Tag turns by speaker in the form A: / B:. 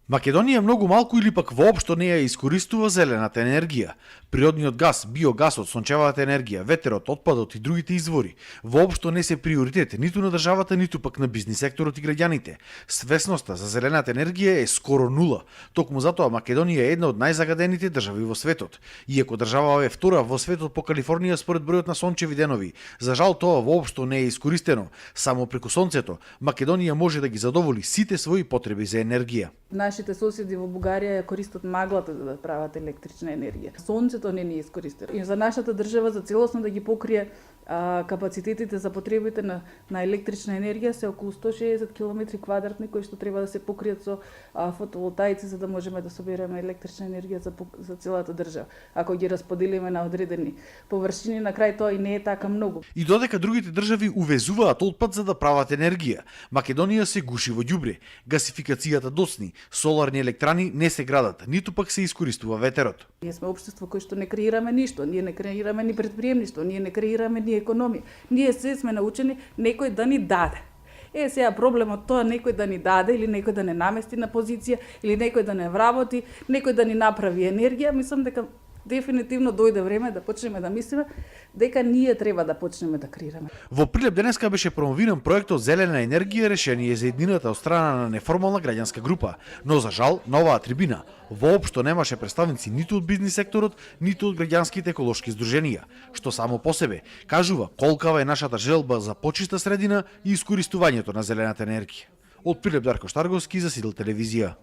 A: Македонија многу малку или пак воопшто не ја искористува зелената енергија. Природниот газ, биогасот, сончевата енергија, ветерот, отпадот и другите извори воопшто не се приоритет ниту на државата, ниту пак на бизнис секторот и граѓаните. Свесноста за зелената енергија е скоро нула. Токму затоа Македонија е една од најзагадените држави во светот. Иако држава е втора во светот по Калифорнија според бројот на сончеви денови, за жал тоа воопшто не е искористено. Само преку сонцето Македонија може да ги задоволи сите своји потреби за енергија.
B: Нашите соседи во Бугарија ја користат маглата за да прават електрична енергија. Сонцето не ни е искористено. И за нашата држава за целосно да ги покрие капацитетите за потребите на електрична енергија се околу 160 км квадратни кои што треба да се покријат со фотоволтаици за да можеме да собереме електрична енергија за целата држава. Ако ги расподелиме на одредени површини, на крај тоа и не е така многу.
A: И додека другите држави увезуваат отпад за да прават енергија, Македонија се гуши во ѓубре. Гасификацијата доцни, соларни електрани не се градат, ниту пак се искористува ветерот.
B: Ние сме општество кој што не креираме ништо, ние не креираме ни предприемништво, ние не креираме ни економија. Ние се сме научени некој да ни даде. Сега проблемот тоа некој да ни даде или некој да не намести на позиција или некој да не вработи, некој да ни направи енергија, мислам дека дефинитивно дојде време да почнеме да мислиме дека ние треба да почнеме да креираме.
A: Во Прилеп денеска беше промовиран проектот Зелена енергија решение за еднината од страна на неформална граѓанска група, но за жал на оваа трибина воопшто немаше представници ниту од бизнис секторот, ниту од граѓанските еколошки здруженија, што само по себе кажува колкава е нашата желба за почиста средина и искористувањето на зелената енергија. Од Прилеп Дарко Штарговски за Сидел телевизија.